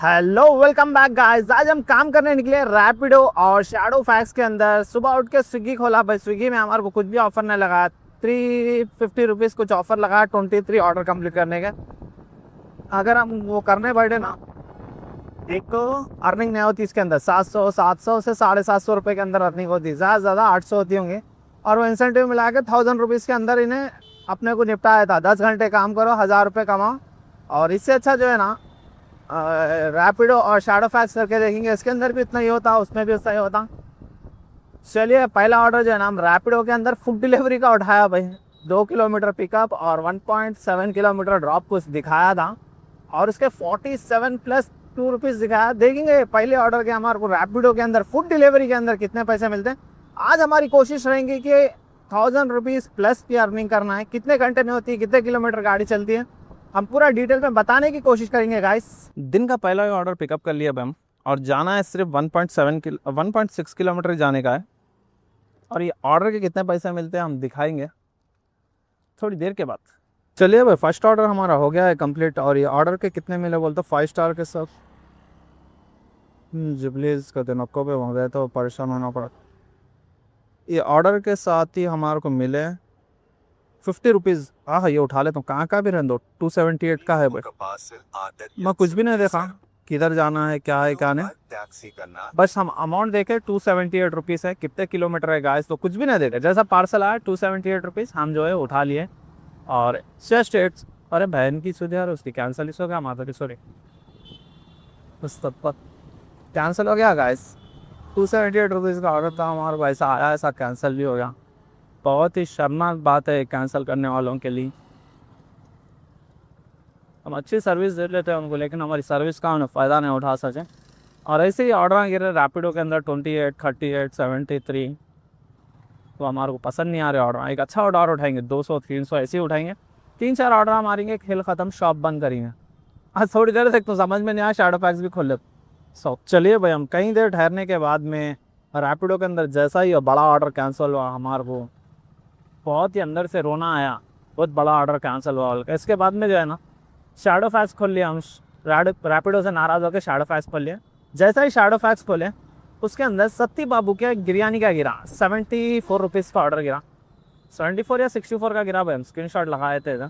Hello welcome back guys. आज हम काम करने निकले रैपिडो और शैडो फैक्स के अंदर। सुबह उठ के स्विगी खोला भाई। स्विगी में हमारे को कुछ भी ऑफर नहीं लगा। 350 कुछ ऑफर लगा 23 ऑर्डर कंप्लीट करने के। अगर हम वो करने बैठे ना, एक तो अर्निंग नहीं होती इसके अंदर। 700 से 750 रुपये के अंदर अर्निंग होती है, ज़्यादा से ज़्यादा 800 होती होंगी। और वो इंसेंटिव मिला के 1000 रुपीज़ के अंदर इन्हें अपने को निपटाया था। 10 घंटे काम करो, 1000 रुपये कमाओ। और इससे अच्छा जो है ना, रैपिडो और शैडो फैक्स करके देखेंगे। इसके अंदर भी इतना ही होता, उसमें भी उतना ही होता। चलिए, पहला ऑर्डर जो है ना, हम रैपिडो के अंदर फूड डिलीवरी का उठाया भाई। 2 किलोमीटर पिकअप और 1.7 किलोमीटर ड्रॉप कुछ दिखाया था। और उसके 47 प्लस 2 रुपीज़ दिखाया। देखेंगे पहले ऑर्डर के हमारे को रैपिडो के अंदर फूड डिलीवरी के अंदर कितने पैसे मिलते हैं। आज हमारी कोशिश रहेंगी कि 1000 रुपीज़ प्लस की अर्निंग करना है। कितने घंटे में होती है, कितने किलोमीटर गाड़ी चलती है, हम पूरा डिटेल में बताने की कोशिश करेंगे गाइस। दिन का पहला ही ऑर्डर पिकअप कर लिया अब हम, और जाना है सिर्फ 1.6 किलोमीटर जाने का है। और ये ऑर्डर के कितने पैसे मिलते हैं हम दिखाएंगे थोड़ी देर के बाद। चलिए भाई, फर्स्ट ऑर्डर हमारा हो गया है कंप्लीट। और ये ऑर्डर के कितने मिले बोलते 5 स्टार के साथ। जुबलीज का दिन आपको पे हो गया तो परेशान होना पड़ा। ये ऑर्डर के साथ ही हमारे को मिले 50 रुपीज़। हाँ, ये उठा लेता हूँ। कहाँ का भी रहने दो। 278 का है भाई। मैं कुछ भी नहीं देखा किधर जाना है, क्या है क्या नहीं। बस हम अमाउंट देखे 278 रुपीज़ है। कितने किलोमीटर है गाइस तो कुछ भी नहीं देखे। जैसा पार्सल आया 278 रुपीज़ हम जो है उठा लिए। और 6 स्टेट्स। अरे बहन की सुधी यार, उसकी कैंसिल ही हो गया। माता की सॉरी, उस तब पर कैंसिल हो गया गाइस। 278 रुपीज़ का ऑर्डर था हमारा, पैसा आया, ऐसा कैंसिल भी हो गया। बहुत ही शर्मनाक बात है कैंसिल करने वालों के लिए। हम अच्छी सर्विस दे लेते हैं उनको, लेकिन हमारी सर्विस का उन्हें फ़ायदा नहीं उठा सके। और ऐसे ही ऑर्डर गिरे रैपिडो के अंदर 28, 38, 73। तो हमारे को पसंद नहीं आ रहे ऑर्डर। एक अच्छा ऑर्डर उठाएंगे 200, 300 ऐसे ही उठाएंगे। 3-4 ऑर्डर मारेंगे, खेल ख़त्म, शॉप बंद करेंगे। आज थोड़ी देर तक तो समझ में नहीं आया, शैडो पैक्स भी खोल ले। चलिए भाई, हम कई देर ठहरने के बाद में रैपिडो के अंदर जैसा ही बड़ा ऑर्डर कैंसिल हुआ, हमारे को बहुत ही अंदर से रोना आया। बहुत बड़ा ऑर्डर कैंसिल हुआ। इसके बाद में जो है ना, शैडो फैक्स खोल लिया हम। रैपिडो से नाराज़ होकर शैडो फैक्स खोल लिया। जैसा ही शैडो फैक्स खोले, उसके अंदर सत्ती बाबू के बिरयानी का गिरा 74 रुपीज़ का ऑर्डर गिरा। 74 या 64 का गिरा भाई। हम स्क्रीनशॉट लगाए थे तो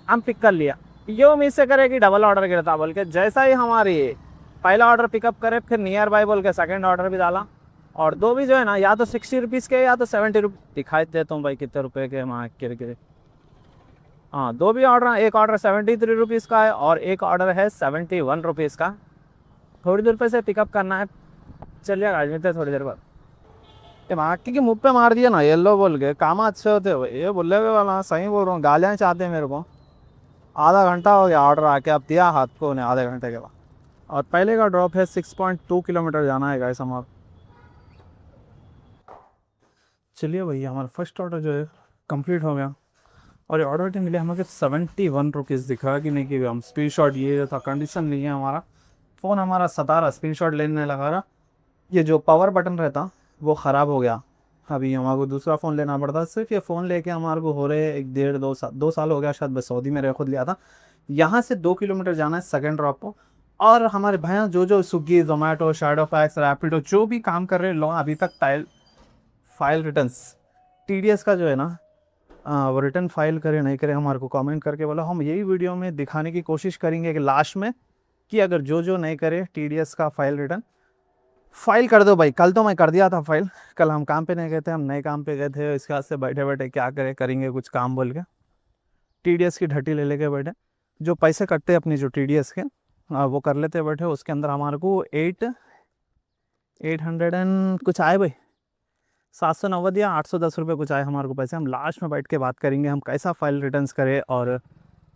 हम पिक कर लिया। ये उम्मीद से करे कि डबल ऑर्डर गिरता बोल के। जैसा ही हमारी पहला ऑर्डर पिकअप करे, फिर नियर बाय बोल के सेकेंड ऑर्डर भी डाला। और दो भी जो है ना, या तो 60 रुपीज़ के या तो 70 रुपये दिखाई देता हूँ भाई कितने रुपए के वहाँ गिर। हाँ, दो भी ऑर्डर। एक ऑर्डर 73 रुपीज़ का है और एक ऑर्डर है 71 रुपीज़ का। थोड़ी देर पे से पिकअप करना है। चलिए आज मिलते हैं थोड़ी देर बाद। ये माकी के मुँह पे मार दिया ना येलो बोल के। काम अच्छे होते हो ये बोले हुए वाला, सही बोल रहा हूँ। गालियाँ चाहते हैं मेरे को। आधा घंटा हो गया ऑर्डर आके, अब दिया हाथ को उन्हें आधे घंटे के बाद। और पहले का ड्रॉप है 6.2 किलोमीटर जाना है गाइस हमारा। चलिए भैया, हमारा फर्स्ट ऑर्डर जो है कंप्लीट हो गया। और ये ऑर्डर मिले हमें 71 रुपीज़ दिखा कि नहीं कि हम स्क्रीन शॉट ये था। कंडीशन नहीं है, हमारा फ़ोन हमारा सता रहा, स्क्रीन शॉट लेने लगा रहा। ये जो पावर बटन रहता वो ख़राब हो गया। अभी हमारे को दूसरा फ़ोन लेना पड़ता। सिर्फ ये फ़ोन लेके हमारे को हो रहे 1.5-2 साल हो गया शायद। बस सऊदी में खुद लिया था। यहाँ से 2 किलोमीटर जाना है सेकेंड ड्रॉप को। और हमारे भैया जो Swiggy, Zomato, shadow fax, Rapido जो भी काम कर रहे लोग अभी तक फाइल रिटर्न्स TDS का जो है ना, वो रिटर्न फाइल करे नहीं करे, हमारे को कमेंट करके बोला। हम यही वीडियो में दिखाने की कोशिश करेंगे कि लास्ट में कि अगर जो नहीं करे TDS का फाइल रिटर्न फाइल कर दो भाई। कल तो मैं कर दिया था फाइल। कल हम काम पे नहीं गए थे, हम नए काम पे गए थे। इसके बाद से बैठे बैठे क्या करेंगे कुछ काम बोल के TDS की ढट्टी ले लेके बैठे। जो पैसे कटते अपनी जो TDS के वो कर लेते बैठे। उसके अंदर हमारे को 800 एंड कुछ आए भाई। 790 या 810 रुपये कुछ आए हमारे को पैसे। हम लास्ट में बैठ के बात करेंगे हम कैसा फाइल रिटर्न्स करें और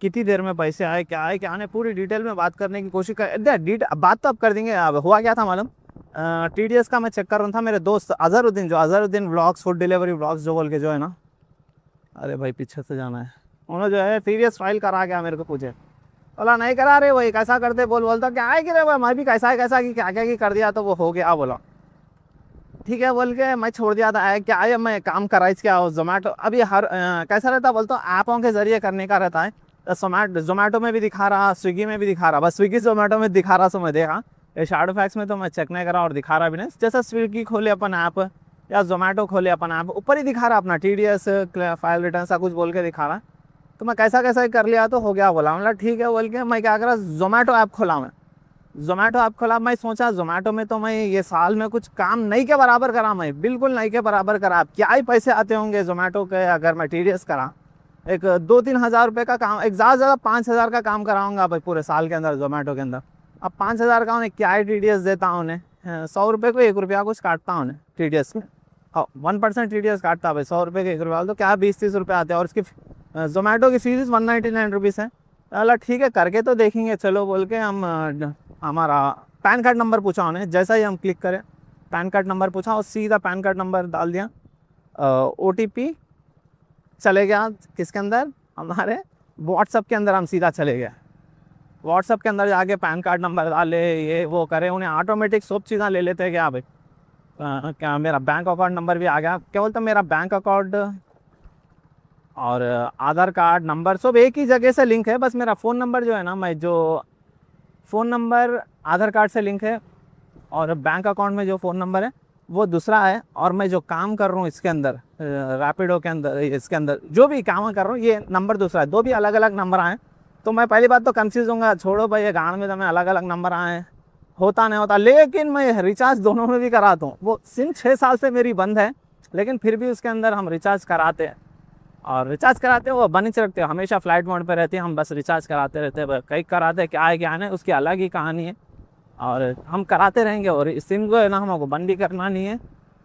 कितनी देर में पैसे आए, क्या आए क्या नहीं, पूरी डिटेल में बात करने की कोशिश कर। बात तो अब कर देंगे। अब हुआ क्या था मालूम, TDS का मैं चेक कर रहा था। मेरे दोस्त Azharuddin vlogs, food delivery vlogs जो बोल के जो है ना, अरे भाई पीछे से जाना है। उन्होंने जो है TDS फाइल करा गया। मेरे को पूछे, बोला नहीं करा रहे वही कैसा करते बोलता क्या है कि रे भाई मैं भी कैसा की क्या क्या कर दिया तो वो हो गया। बोला ठीक है बोल के मैं छोड़ दिया था। क्या है मैं काम करा इसके जोमेटो। अभी हर कैसा रहता बोलता, ऐपों के ज़रिए करने का रहता है। जोमेटो में भी दिखा रहा, स्विगी में भी दिखा रहा, बस स्विगी जोमेटो में दिखा रहा समझ देखा, ये शैडो फैक्स में तो मैं चेक नहीं करा और दिखा रहा भी नहीं। जैसा स्विगी खोले अपन ऐप या जोमेटो खोले अपन ऐप, ऊपर ही दिखा रहा अपना TDS फाइल रिटर्न सा कुछ बोल के दिखा रहा। तो मैं कैसा कैसा ही कर लिया तो हो गया, बोला मतलब ठीक है बोल के मैं क्या करा, जोमेटो ऐप खोला। मैं जोमेटो ऐप खोला, मैं सोचा जोमेटो में तो मैं ये साल में कुछ काम नहीं के बराबर करा, मैं बिल्कुल नहीं के बराबर करा। क्या ही पैसे आते होंगे जोमेटो के अगर मैं TDS करा, एक 2-3 हज़ार रुपये का काम, एक ज़्यादा 5 हज़ार का काम कराऊंगा भाई पूरे साल के अंदर जोमेटो के अंदर। अब 5 हज़ार का उन्हें क्या ही TDS देता हूँ उन्हें, 100 रुपये को 1 रुपया कुछ काटता हूँ उन्हें TDS में। हाँ 1% TDS काटता भाई, 100 रुपये के 1 रुपया तो क्या 20-30 रुपये आते हैं। और इसकी जोमेटो की फीस 199 रुपीज़ है। अल्लाह ठीक है करके तो देखेंगे चलो बोल के हम हमारा पैन कार्ड नंबर पूछा उन्हें, जैसा ही हम क्लिक करें पैन कार्ड नंबर पूछा और सीधा पैन कार्ड नंबर डाल दिया, OTP चले गया किसके अंदर, हमारे व्हाट्सअप के अंदर हम सीधा चले गए। व्हाट्सअप के अंदर जाके पैन कार्ड नंबर डाले, ये वो करे, उन्हें ऑटोमेटिक सब चीज़ें ले लेते हैं क्या भाई। क्या मेरा बैंक अकाउंट नंबर भी आ गया, क्या बोलते मेरा बैंक अकाउंट और आधार कार्ड नंबर सब एक ही जगह से लिंक है। बस मेरा फ़ोन नंबर जो है ना, मैं जो फ़ोन नंबर आधार कार्ड से लिंक है और बैंक अकाउंट में जो फ़ोन नंबर है वो दूसरा है। और मैं जो काम कर रहा हूँ इसके अंदर रैपिडो के अंदर, इसके अंदर जो भी काम कर रहा हूँ ये नंबर दूसरा है। दो भी अलग अलग नंबर आए तो मैं पहली बात तो कंफ्यूज होऊंगा, छोड़ो भाई ये गाँव में तो मैं अलग अलग नंबर आए होता नहीं होता। लेकिन मैं रिचार्ज दोनों में भी कराता हूँ, वो सिम 6 साल से मेरी बंद है लेकिन फिर भी उसके अंदर हम रिचार्ज कराते हैं। और रिचार्ज कराते हैं वो बंद ही रखते हैं, हमेशा फ्लाइट मोड पे रहती है, हम बस रिचार्ज कराते रहते हैं। कई कराते हैं क्या है क्या नहीं उसकी अलग ही कहानी है और हम कराते रहेंगे। और सिम को है ना हमको बंद भी करना नहीं है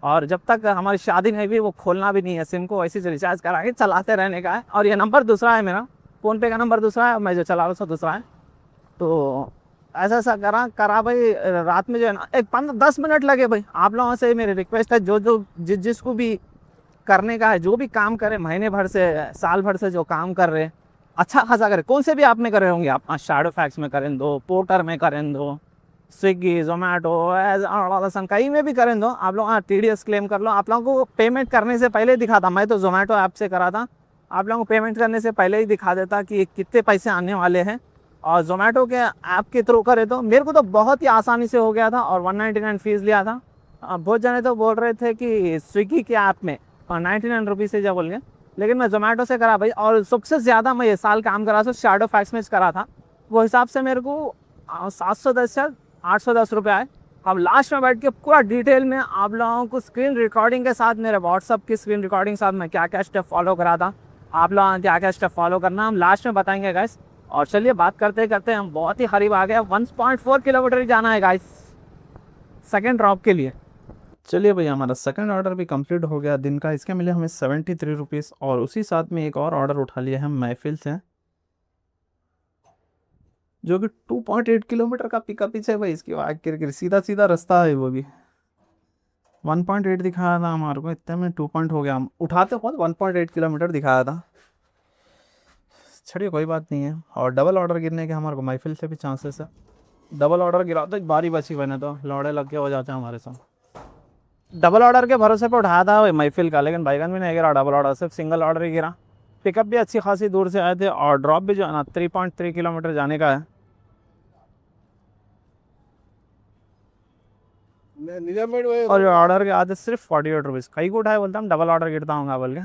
और जब तक हमारी शादी नहीं भी वो खोलना भी नहीं है। सिम को ऐसे रिचार्ज करा के चलाते रहने का है। और ये नंबर दूसरा है, मेरा फ़ोनपे का नंबर दूसरा है, मैं जो चला रहा हूँ दूसरा है। तो ऐसा ऐसा करा भाई। रात में जो है ना एक 15-10 मिनट लगे भाई, आप लोगों से मेरी रिक्वेस्ट है जो जो जिसको भी करने का है, जो भी काम करे महीने भर से साल भर से जो काम कर रहे अच्छा खासा करे, कौन से भी आप में कर रहे होंगे, आप शैडो फैक्स में करें दो, पोर्टर में करें दो, स्विगी जोमेटो कहीं में भी करें दो, आप लोग TDS क्लेम कर लो। आप लोगों को पेमेंट करने से पहले ही दिखा था, मैं तो जोमेटो ऐप से करा था, आप लोगों को पेमेंट करने से पहले ही दिखा देता कि कितने पैसे आने वाले हैं। और जोमेटो के ऐप के थ्रू करे तो मेरे को तो बहुत ही आसानी से हो गया था और 199 फीस लिया था। बहुत जने तो बोल रहे थे कि स्विगी के ऐप में 99 रुपीज़ से जब बोल गए, लेकिन मैं जोमेटो से करा भाई। और सबसे ज़्यादा मैं ये साल काम करा तो शैडो फैक्स में करा था, वो हिसाब से मेरे को 710 या 810 रुपये आए। अब लास्ट में बैठ के पूरा डिटेल में आप लोगों को स्क्रीन रिकॉर्डिंग के साथ, मेरे व्हाट्सअप की स्क्रीन रिकॉर्डिंग के साथ मैं क्या क्या स्टेप फॉलो करा था, आप लोगों क्या क्या स्टेप फॉलो करना हम लास्ट में बताएंगे गाइस। और चलिए बात करते करते हम बहुत ही करीब आ गए, 1.4 किलोमीटर ही जाना है गाइस सेकेंड ड्रॉप के लिए। चलिए भैया हमारा सेकंड ऑर्डर भी कंप्लीट हो गया दिन का, इसके मिले हमें 73 रुपीज़। और उसी साथ में एक और ऑर्डर उठा लिया है महफिल से, जो कि 2.8 किलोमीटर का पिकअप है भाई। इसकी आग गिर सीधा सीधा रास्ता है, वो भी 1.8 दिखाया था हमारे को, इतने में 2 पॉइंट हो गया। हम उठाते खुद 1.8 किलोमीटर दिखाया था। चलिए कोई बात नहीं है। और डबल ऑर्डर गिरने के हमारे को महफिल से भी चांसेस है, डबल ऑर्डर गिरा तो बारी बची बने तो लौड़े लग के हो जाते हैं हमारे साथ। डबल ऑर्डर के भरोसे पे उठाया था वही महफिल का, लेकिन बैगन भी नहीं गिरा डबल ऑर्डर, सिर्फ सिंगल ऑर्डर ही गिरा। पिकअप भी अच्छी खासी दूर से आए थे और ड्रॉप भी जो है ना 3.3 किलोमीटर जाने का है। और ऑर्डर के आते सिर्फ 48 रुपीज़, कहीं को उठाए बोलता हम डबल ऑर्डर गिरता हूँ बोल के।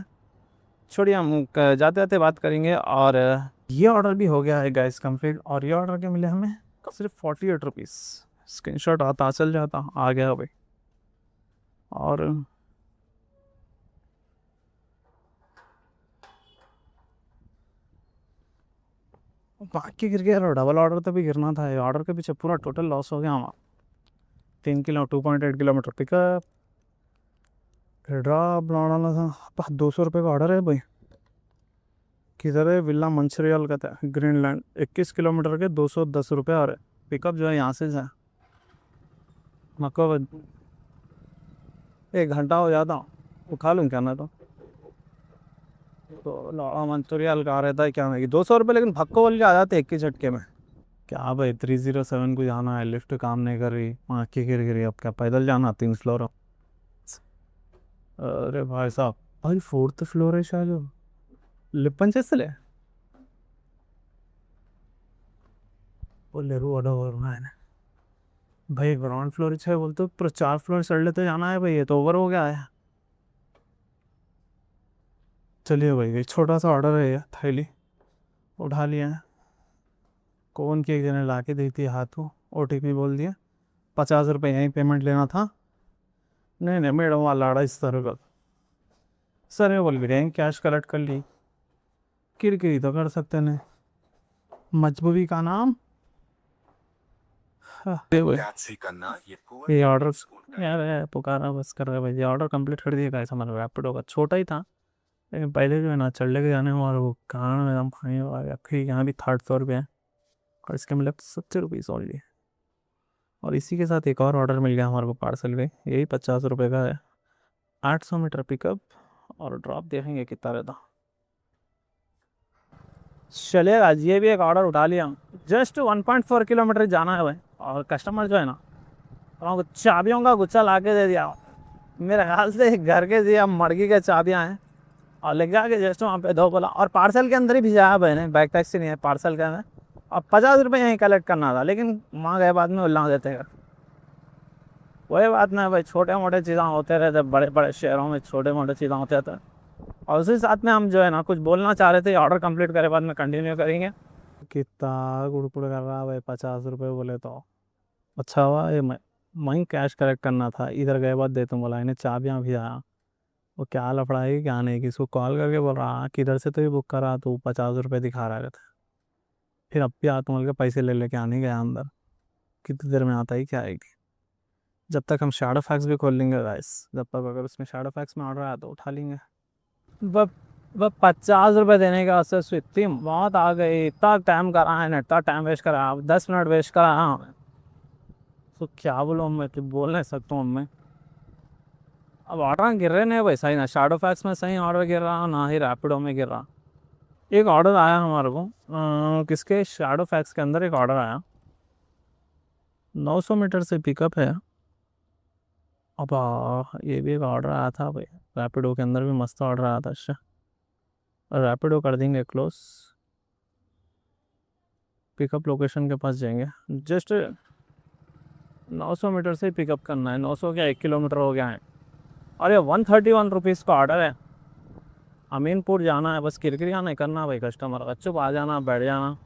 छोड़िए हम जाते जाते बात करेंगे। और ये ऑर्डर भी हो गया है गाइस कंप्लीट, और ये ऑर्डर के मिले हमें सिर्फ 48 रुपीज़। स्क्रीनशॉट आता चल जाता, आ गया भाई। और बाकी गिर गया, डबल ऑर्डर तो भी गिरना था, ये ऑर्डर के पीछे पूरा टोटल लॉस हो गया हमारा। 2.8 किलोमीटर पिकअप ड्रॉप लौड़ाना था। 200 रुपये का ऑर्डर है भाई। किधर है, विला मंचरियल का था, ग्रीनलैंड, 21 किलोमीटर के 210 रुपये। और पिकअप जो है यहाँ से है मको 1 घंटा हो जाता, उठा लूँ क्या ना तो लौड़ा मंचूरियल का रहता है क्या नहीं 200 रुपये, लेकिन भक्को बोल के आ जाते एक ही झटके में। क्या भाई 307 को जाना है, लिफ्ट काम नहीं कर रही, आँखें गिर गिरी, अब क्या पैदल जाना 3 फ्लोर। अरे भाई साहब भाई 4th फ्लोर है शायद, लिप्पन चेसले बोले रू ऑर्डर करना है भाई, ग्राउंड फ्लोर है बोलते पूरा 4 फ्लोर चढ़ लेते जाना है भाई, ये तो ओवर हो गया है। चलिए भाई, एक छोटा सा ऑर्डर है ये, थैली उठा लिया है। कौन की एक जने ला के दी थी हाथों, OTP बोल दिया, 50 रुपये यहीं पेमेंट लेना था। नहीं नहीं, मैडम वाला इस तरह का सर, ये बोल भी रहे हैं कैश कलेक्ट कर ली, किरकिरी तो कर सकते नहीं, मजबूरी का नाम। हाँ, ये ऑर्डर यार पुकारा बस कर रहा है भाई, ये ऑर्डर कंप्लीट कर दिया गाइस हमारा, रैपिडो का छोटा ही था, लेकिन पहले जो है ना चढ़ लेके जाने में और वो कहाँ में हम खाए और फिर यहाँ भी 3rd फ्लोर पे है, और इसके मिले 70 रुपीज़ ऑनली। और इसी के साथ एक और ऑर्डर मिल गया हमारे को पार्सल पे, यही 50 रुपये का है, 800 मीटर पिकअप और ड्रॉप, देखेंगे कितना रहता। चलिएगा आज ये भी एक ऑर्डर उठा लिया, जस्ट 1.4 किलोमीटर जाना है भाई, और कस्टमर जो है ना तो चाबियों का गुच्छा ला के दे दिया, मेरे ख्याल से घर के दिया मर्गी के चाबियाँ हैं, और ले जाके जस्ट वहाँ पे दो बोला, और पार्सल के अंदर ही भिजाया मैंने, बैग टैक्सी नहीं है पार्सल के अंदर, और 50 रुपये यहीं कलेक्ट करना था, लेकिन वहाँ गए बाद में उल्ला देते हैं। वही बात ना भाई, छोटे मोटे चीज़ें होते रहते, बड़े बड़े शहरों में छोटे मोटे चीज़ें होते रहते। और उसी साथ में हम जो है ना कुछ बोलना चाह रहे थे, ऑर्डर कंप्लीट करे बाद में कंटिन्यू करेंगे। कितना गुड़गुड़ कर रहा है भाई, 50 रुपये बोले तो अच्छा हुआ, ये वहीं कैश कलेक्ट करना था, इधर गए बाद दे तुम बोला, इन्हें चाबियाँ भी आया, वो क्या लफड़ा है क्या नहीं, किसको कॉल करके बोल रहा हाँ किधर से तो ही बुक करा, तो 50 रुपये दिखा रहा था, फिर अब भी हाथ मल के पैसे ले लेके आने गया अंदर, कितनी देर में आता ही क्या आएगी। जब तक हम शैडो फैक्स भी खोल लेंगे गाइस, जब तक अगर उसमें शैडो फैक्स में ऑर्डर आया तो उठा लेंगे। वह 50 रुपये देने का असर इतनी बहुत आ गई, इतना टाइम करा है ना, इतना टाइम वेस्ट करा, 10 मिनट वेस्ट करा हाँ, तो क्या बोलूँ मैं, तो बोल नहीं सकता हूँ मैं। अब ऑर्डर गिर रहे नहीं भाई सही ना, शैडो फैक्स में सही ऑर्डर गिर रहा ना ही रैपिडो में गिर रहा। एक ऑर्डर आया हमारे को किसके, शैडो फैक्स के अंदर एक ऑर्डर आया, 900 मीटर से पिकअप है। अब ये भी एक ऑर्डर आया था भाई, रैपिडो के अंदर भी मस्त ऑर्डर आया था, अच्छा रैपिडो कर देंगे क्लोज, पिकअप लोकेशन के पास जाएंगे, जस्ट 900 मीटर से पिकअप करना है, 900 क्या 1 किलोमीटर हो गया है, और ये 131 रुपीज़ का ऑर्डर है। अमीनपुर जाना है, बस किरकिरिया नहीं करना भाई, कस्टमर का चुप आ जाना बैठ जाना,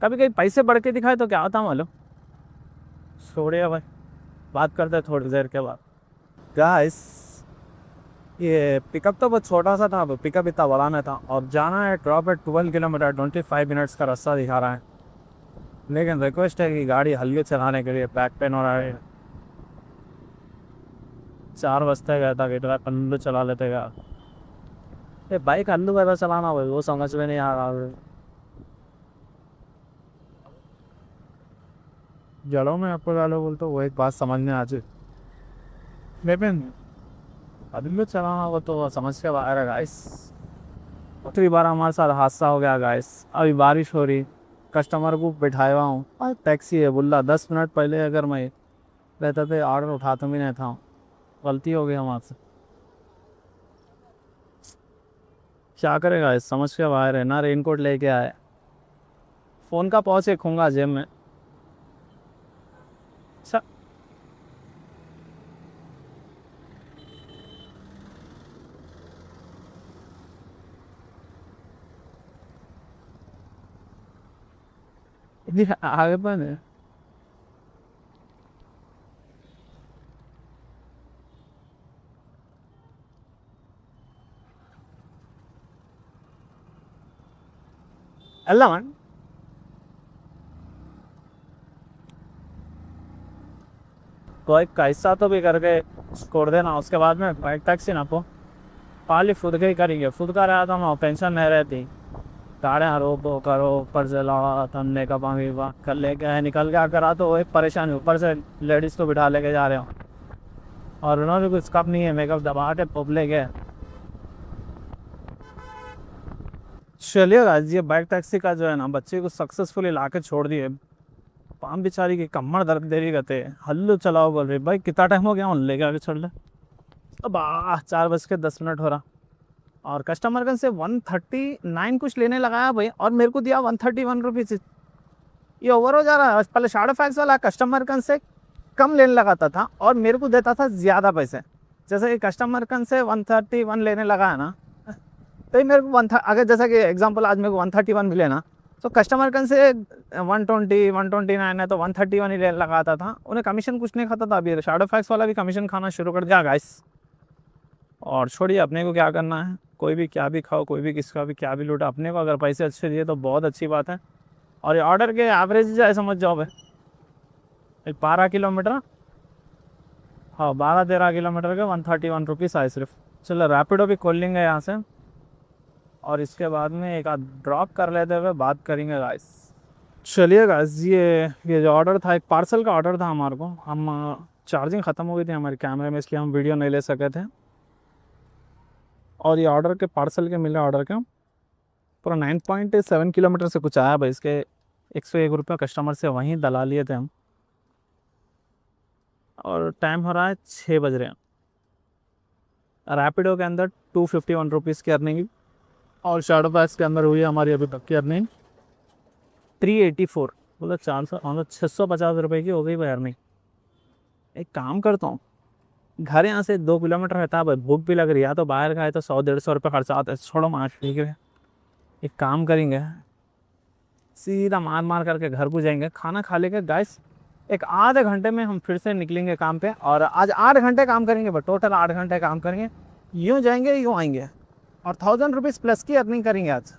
कभी कभी पैसे बढ़ के दिखाए तो क्या होता मालूम। छोड़िए भाई, बात करते हैं थोड़ी देर के बाद। गाइस ये पिकअप तो बहुत छोटा सा था, पिकअप इतना बड़ा नहीं था, और जाना है ड्रॉप है 12 किलोमीटर, 25 मिनट्स का रास्ता दिखा रहा है, लेकिन रिक्वेस्ट है कि गाड़ी हल्के चलाने के लिए, बैक पेन हो रहा है, 4 बजते गया था कि अल्लू चला लेते गया, ये बाइक अल्लू वैसा चलाना भाई वो समझ में नहीं आ रहा। जड़ों में आपको डालो बोल तो वो एक बात समझ में आ जाए, लेकिन अल्लू चलाना वो तो समझ के बाहर है गाइस। दूसरी बार हमारे साथ हादसा हो गया गाइस, अभी बारिश हो रही, कस्टमर को बैठाया हुआ हूँ और टैक्सी है बुल्ला, 10 मिनट पहले अगर मैं रहता तो ऑर्डर उठाता भी नहीं था, गलती हो गई हमारे से, क्या करेगा इस, समझ के बाहर है ना। रेनकोट लेके आए, फ़ोन का पाउच एक खूंगा जेब में, अच्छा इतनी आगे पर है। अल्लाह मन कोई कैसा तो भी करके छोड़ देना, उसके बाद में बाइक टैक्सी ना को पाली खुद के ही करेंगे, खुद का रहा था वहाँ टेंशन नहीं रहती, गाड़ियाँ रोको करो, ऊपर से लड़ा ठंडे का पानी कर लेके आए, निकल गया करा तो वही परेशानी, ऊपर से लेडीज़ को बिठा लेके जा रहे हो, और उन्होंने कुछ कप नहीं है, मेकअप दबा के पप ले गए। चलिएगा ये बाइक टैक्सी का जो है ना, बच्चे को सक्सेसफुली ला के छोड़ दिए, पाम बेचारी की कमर दर्द दे रही कहते, हल्लू चलाओ बोल रही, भाई कितना टाइम हो गया उन लेके आगे छोड़ ले, अब 4:10 हो रहा, और कस्टमर से 139 कुछ लेने लगाया भाई, और मेरे को दिया 131 रुपीज़, ये ओवर हो जा रहा है। पहले शैडो फैक्स वाला कस्टमर कन से कम लेने लगाता था और मेरे को देता था ज़्यादा पैसे। जैसे कि कस्टमर कन से 131 लेने लगा है ना, तो ये मेरे को अगर जैसा कि एग्जांपल आज मेरे को 131 मिले ना, तो कस्टमर कन से 120 129 है तो 131 ही लेने लगाता था। उन्हें कमीशन कुछ नहीं खाता था। अभी शैडो फैक्स वाला भी कमीशन खाना शुरू कर दिया गाइस। और छोड़िए, अपने को क्या करना है, कोई भी क्या भी खाओ, कोई भी किसका भी क्या भी लूटा, अपने को अगर पैसे अच्छे दिए तो बहुत अच्छी बात है। और ये ऑर्डर के एवरेज जाए समझ जाओ भाई, 12 किलोमीटर, हाँ 12-13 किलोमीटर के 131 रुपीज़ आए सिर्फ। चलो रैपिडो भी खोल लेंगे यहाँ से और इसके बाद में एक आध ड्रॉप कर लेते हुए बात करेंगे गाइस। चलिए गाइस, ये जो ऑर्डर था, एक पार्सल का ऑर्डर था हमारे को। हम चार्जिंग ख़त्म हो गई थी हमारे कैमरे में, इसलिए हम वीडियो नहीं ले सके थे। और ये ऑर्डर के पार्सल के मिले, ऑर्डर के पूरा 9.7 किलोमीटर से कुछ आया भाई। इसके 101 रुपये कस्टमर से वहीं दला लिए थे हम। और टाइम हो रहा है 6 बज रहे हैं। रैपिडो के अंदर 251 रुपीज़ की अर्निंग और शैडो फैक्स के अंदर हुई है हमारी अभी तक की अर्निंग 384, मतलब 400 मतलब 650 रुपये की हो गई भाई अर्निंग। एक काम करता हूँ, घर यहाँ से 2 किलोमीटर रहता है भाई, भूख भी लग रही है, तो बाहर खाए तो 100-150 रुपये खर्चा आता है। छोड़ो मार, ठीक है एक काम करेंगे, सीधा मार मार करके घर को जाएंगे, खाना खा लेंगे गाइस। एक आधे घंटे में हम फिर से निकलेंगे काम पे। और आज 8 घंटे काम करेंगे भाई, टोटल 8 घंटे काम करेंगे। यूँ जाएंगे यूँ आएंगे और 1000 रुपीज़ प्लस की अर्निंग करेंगे आज।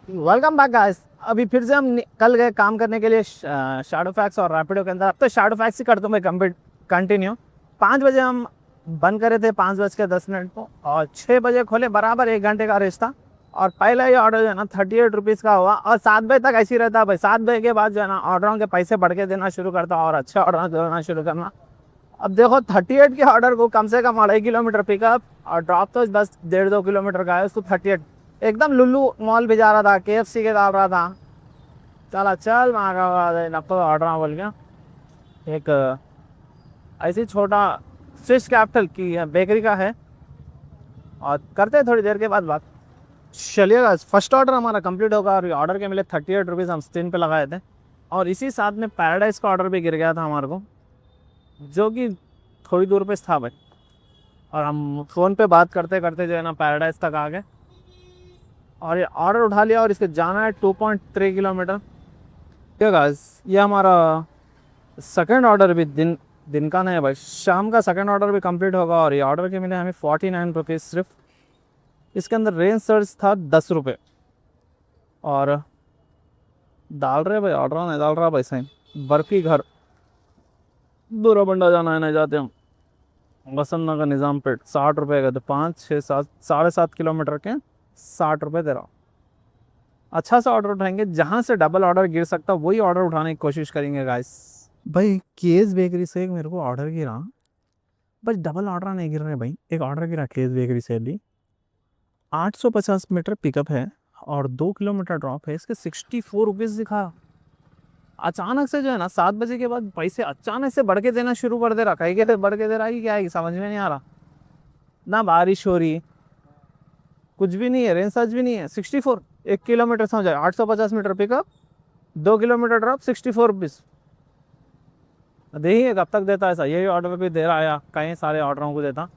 Welcome back guys. अभी फिर से हम कल गए काम करने के लिए शैडो फैक्स और रैपिडो के अंदर। अब तो शैडो फैक्स ही करता हूँ मैं कंटिन्यू। 5 बजे हम बंद करे थे, 5:10 को, और 6 बजे खोले, बराबर 1 घंटे का रेस्ट था। और पहला ये ऑर्डर जो है ना 38 रुपीज़ का हुआ। और 7 बजे तक ऐसे ही रहता है भाई। 7 बजे के बाद जो है ना ऑर्डरों के पैसे बढ़ के देना शुरू करता और अच्छे ऑर्डर देना शुरू करना। अब देखो 38 के ऑर्डर को कम से कम 2.5 किलोमीटर पिकअप और ड्रॉप तो बस 1.5-2 किलोमीटर का है, उसको 38 एकदम लुल्लू मॉल भी जा रहा था, KFC के डाल रहा था। चला चल मांगा नप्पा ऑर्डर बोल गया। एक ऐसी छोटा स्विस कैपिटल की बेकरी का है और करते हैं थोड़ी देर के बाद बात। चलिएगा, फर्स्ट ऑर्डर हमारा कंप्लीट होगा और ऑर्डर के मिले 38 रुपीज़ हम स्क्रीन पे लगाए थे। और इसी साथ में पैराडाइज का ऑर्डर भी गिर गया था हमारे को, जो कि थोड़ी दूर पे था भाई। और हम फ़ोन पे बात करते करते जो है ना पैराडाइज तक आ गए और ये ऑर्डर उठा लिया। और इसके जाना है 2.3 किलोमीटर। ठीक है गाइस, ये हमारा सेकंड ऑर्डर भी दिन का नहीं है भाई, शाम का सेकंड ऑर्डर भी कंप्लीट होगा। और ये ऑर्डर के मिले हमें 49 रुपीज़ सिर्फ। इसके अंदर रेंज सर्च था 10 रुपये। और डाल रहे भाई, ऑर्डर नहीं डाल रहा भाई सही। बर्फी घर दूरा बंडा जाना है, नहीं जाते हम। वसंत नगर निज़ाम पेट 60 रुपये का, तो 5, 6, 7, 7.5 किलोमीटर के 60 रुपये दे रहा हूँ। अच्छा सा ऑर्डर उठाएंगे, जहाँ से डबल ऑर्डर गिर सकता वही ऑर्डर उठाने की कोशिश करेंगे गाइस। भाई केस बेकरी से मेरे को ऑर्डर गिरा, बस डबल ऑर्डर नहीं गिर रहे भाई। एक ऑर्डर गिरा केस बेकरी से अभी 850 मीटर पिकअप है और 2 किलोमीटर ड्रॉप है। इसके 64 रुपीज़ दिखा। अचानक से जो है ना 7 बजे के बाद पैसे अचानक से बढ़ के देना शुरू कर दे रहा। कहीं के बढ़ के दे रहा है कि क्या है, समझ में नहीं आ रहा। ना बारिश हो रही, कुछ भी नहीं है, रेंज सर्च भी नहीं है। 64 1 किलोमीटर समझ जाए, 850 metre pickup, 2 kilometre drop, 64 rupees. देखिए कब तक देता है ऐसा। यही ऑर्डर भी दे रहा है, कहीं सारे ऑर्डरों को देता।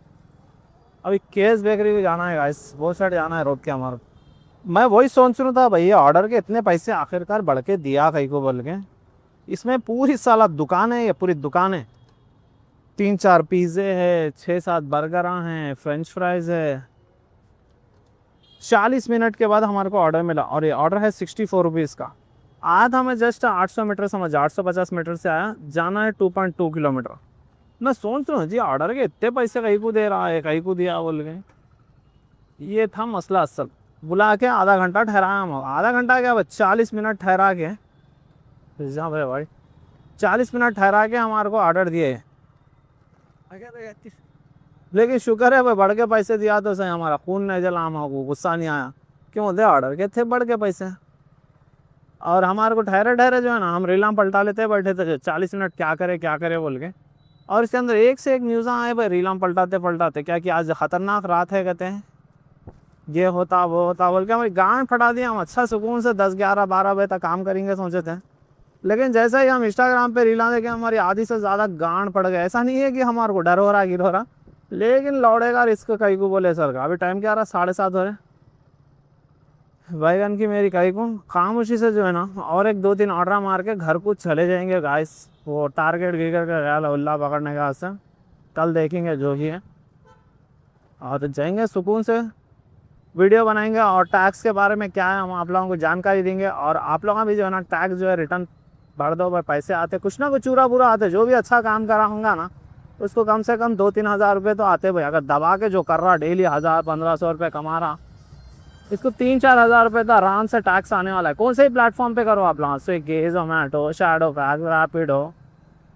अभी केस बेकरी भी जाना है गाइस, वो साइड जाना है रोड के हमारे। मैं वही सोच रहा था भैया, ऑर्डर के इतने पैसे आखिरकार बढ़ के दिया कहीं को बोल के। इसमें पूरी साला दुकान है, ये पूरी दुकान है। 3-4 पिज़्ज़े है, 6-7 बर्गर हैं, फ्रेंच फ्राइज़ है। 40 मिनट के बाद हमारे को ऑर्डर मिला और ये ऑर्डर है 64 रुपीज़ का। आया था मैं जस्ट 800 मीटर समझ, 850 मीटर से आया, जाना है 2.2 किलोमीटर। मैं सोच रहा हूँ जी ऑर्डर के इतने पैसे कहीं को दे रहा है, कहीं को दिया बोल के। ये था मसला असल। बुला के आधा घंटा ठहराया हम, आधा घंटा क्या बस 40 मिनट ठहरा के, भाई 40 मिनट ठहरा के हमारे को ऑर्डर दिए। लेकिन शुक्र है भाई, बढ़ के पैसे दिया तो सही, हमारा खून नहीं जला, हमको गुस्सा नहीं आया। क्यों दे ऑर्डर के थे बढ़ के पैसे। और हमारे को ठहरे ठहरे जो है ना, हम रीलां पलटा लेते बैठे थे 40 मिनट, क्या करे बोल के। और इसके अंदर एक से एक न्यूज़ आए भाई, रीलां पलटाते पलटाते क्या कि आज ख़तरनाक रात है कहते हैं। ये होता वो होता बोल के हमारी गांड फटा दिया। हम अच्छा सुकून से 10 11 12 बजे तक काम करेंगे सोचे थे, लेकिन जैसे ही हम इंस्टाग्राम पे रीला देखे हमारी आधी से ज़्यादा गांड पड़ गए। ऐसा नहीं है कि हमारे को डर हो रहा गिर हो रहा, लेकिन लौड़े का रिस्क कहीं को बोले सर का। अभी टाइम क्या आ रहा, 7:30 हो रहे। बैगन की मेरी कहीं को खामोशी से जो है ना, और एक 2 3 ऑर्डर मार के घर को चले जाएंगे गाइस। वो टारगेट गिर के गया उल्ला पकड़ने का से कल देखेंगे जो भी है, और तो जाएंगे सुकून से वीडियो बनाएंगे। और टैक्स के बारे में क्या है हम आप लोगों को जानकारी देंगे। और आप लोगों का भी जो है ना टैक्स जो है रिटर्न भर दो भाई। पैसे आते कुछ ना कुछ चूरा बुरा आते, जो भी अच्छा काम करा होगा ना उसको कम से कम 2 3 हज़ार रुपये तो आते भाई। अगर दबा के जो कर रहा डेली 1000 1500 रुपये कमा रहा, इसको 3 4 हज़ार रुपये तो आराम से टैक्स आने वाला है। कौन से ही प्लेटफॉर्म पे करो आप लोग, स्विगी जोमेटो शैडोफैक्स रैपिडो